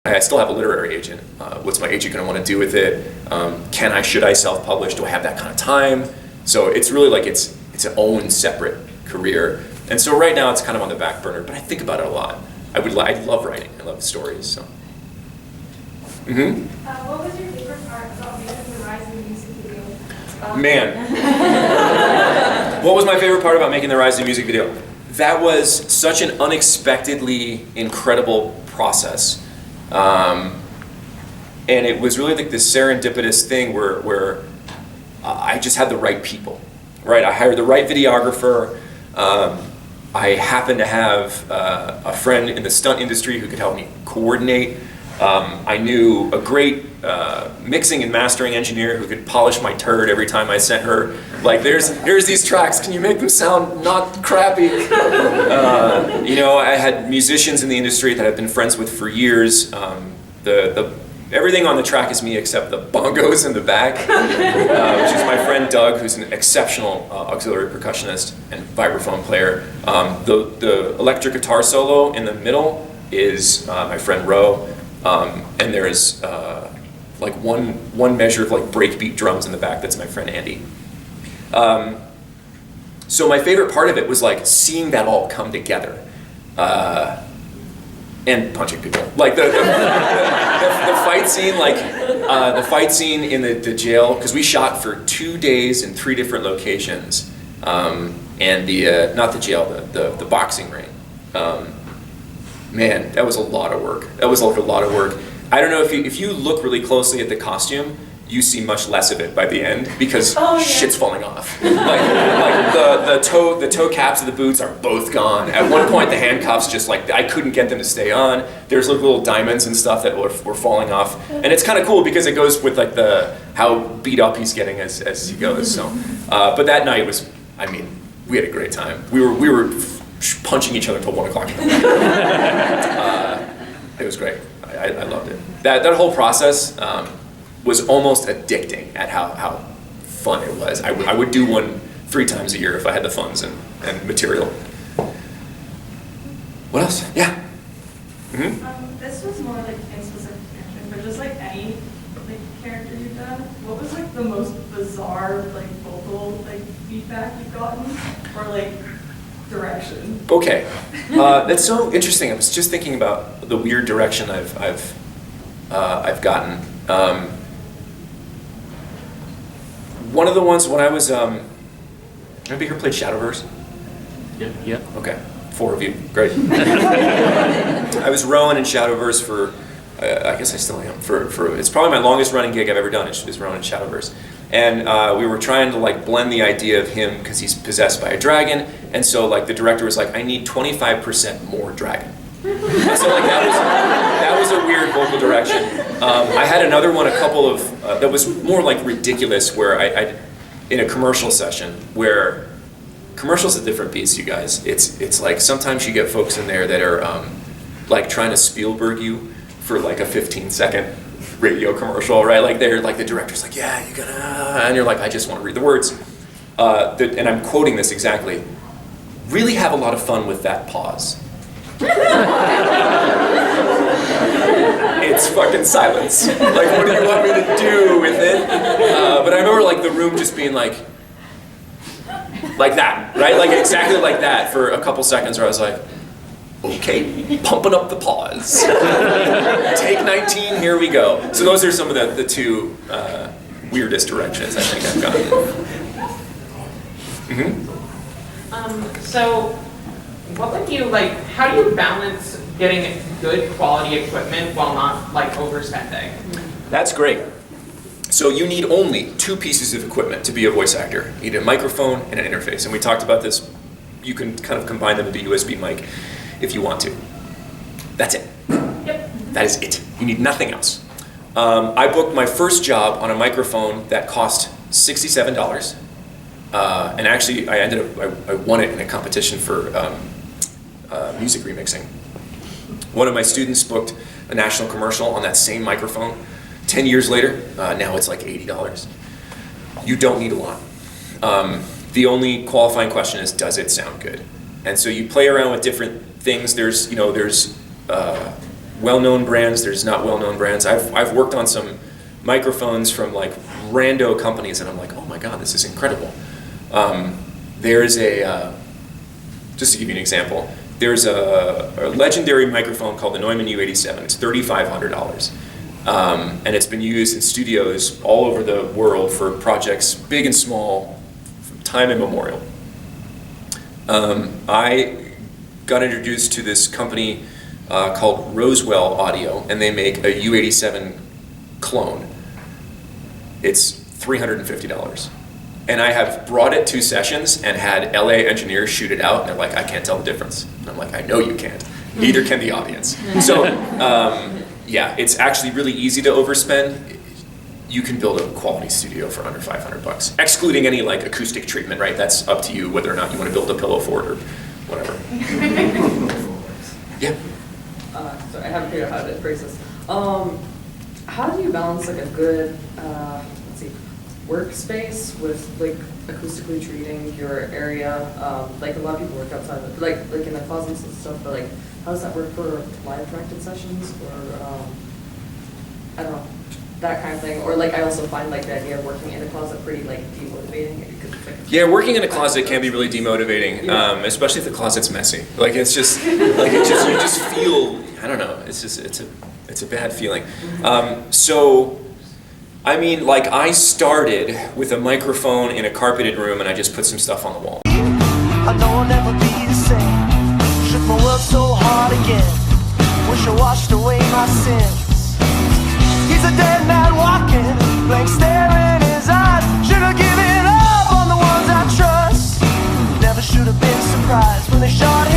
I still have a literary agent. What's my agent going to want to do with it? Should I self-publish? Do I have that kind of time? So it's really like it's its own separate career. And so right now it's kind of on the back burner, but I think about it a lot. I love writing. I love stories. So. What was your favorite part about making the Rise in music video? Man. What was my favorite part about making the Rise in music video? That was such an unexpectedly incredible process. And it was really like this serendipitous thing where I just had the right people, right? I hired the right videographer. I happened to have a friend in the stunt industry who could help me coordinate. I knew a great mixing and mastering engineer who could polish my turd every time I sent her. Like, here's these tracks, can you make them sound not crappy? I had musicians in the industry that I've been friends with for years. Everything on the track is me except the bongos in the back, which is my friend Doug, who's an exceptional auxiliary percussionist and vibraphone player. The electric guitar solo in the middle is my friend Ro, and there's like one measure of like breakbeat drums in the back. That's my friend Andy. So my favorite part of it was like seeing that all come together. And punching people. Like the fight scene, the fight scene in the jail, because we shot for 2 days in 3 different locations, and not the jail, the boxing ring. Man, that was a lot of work. That was like a lot of work. I don't know if you look really closely at the costume, you see much less of it by the end because shit's falling off. like the toe caps of the boots are both gone. At one point, the handcuffs just like I couldn't get them to stay on. There's like little diamonds and stuff that were falling off, and it's kind of cool because it goes with like how beat up he's getting as he goes. So, but that night was, we had a great time. We were punching each other until 1 o'clock in the morning. It was great. I loved it. That whole process. Was almost addicting at how fun it was. I would do one 3 times a year if I had the funds and material. What else? Yeah. This was more like in specific connection, but just like any like character you've done, what was like the most bizarre like vocal like feedback you've gotten, or like direction? Okay, that's so interesting. I was just thinking about the weird direction I've gotten. One of the ones when I was, anybody here played Shadowverse? Yeah. Okay, 4 of you, great. I was rowing in Shadowverse for, I guess I still am, for it's probably my longest running gig I've ever done, is rowing in Shadowverse. And we were trying to like blend the idea of him, because he's possessed by a dragon, and so like the director was like, I need 25% more dragon. And so like that was a weird vocal direction. I had another one, that was more like ridiculous, where I in a commercial session, where commercial's a different beast, you guys. It's like sometimes you get folks in there that are like trying to Spielberg you for like a 15-second radio commercial, right? Like they're like the director's like, yeah, you're gonna, and you're like, I just want to read the words. And I'm quoting this exactly. Really have a lot of fun with that pause. It's fucking silence. Like, what do you want me to do with it? But I remember like the room just being like that, right? Like exactly like that for a couple seconds, where I was like, okay, pumping up the pause. Take 19, here we go. So those are some of the 2 weirdest directions I think I've gotten. So what would you like, how do you balance getting good quality equipment while not like overspending? That's great. So you need only 2 pieces of equipment to be a voice actor. You need a microphone and an interface. And we talked about this. You can kind of combine them into USB mic if you want to. That's it. Yep. That is it. You need nothing else. I booked my first job on a microphone that cost $67. And actually, I won it in a competition for music remixing. One of my students booked a national commercial on that same microphone. 10 years later, now it's like $80. You don't need a lot. The only qualifying question is, does it sound good? And so you play around with different things. There's well-known brands, there's not well-known brands. I've worked on some microphones from like rando companies, and I'm like, oh my god, this is incredible. There's just to give you an example, there's a legendary microphone called the Neumann U87. It's $3,500. And it's been used in studios all over the world for projects big and small, from time immemorial. I got introduced to this company called Rosewell Audio, and they make a U87 clone. It's $350. And I have brought it to sessions and had LA engineers shoot it out, and they're like, I can't tell the difference. And I'm like, I know you can't. Neither can the audience. So, yeah, it's actually really easy to overspend. You can build a quality studio for under $500, excluding any like acoustic treatment, right? That's up to you whether or not you want to build a pillow fort or whatever. Yeah. So I haven't figured out how to phrase this. How do you balance like a good, workspace with like acoustically treating your area? Like a lot of people work outside, like in the closets and stuff. But like, how does that work for live directed sessions or I don't know, that kind of thing? Or like, I also find like the idea of working in a closet pretty like demotivating. Yeah, working in a closet can be really demotivating, especially if the closet's messy. Like it's just, like you just feel, I don't know. It's a bad feeling. So. I mean, like I started with a microphone in a carpeted room and I just put some stuff on the wall. I know I'll never be the same. Shook my world so hard again. Wish I washed away my sins. He's a dead man walking, blank stare in his eyes. Should have given up on the ones I trust. Never should have been surprised when they shot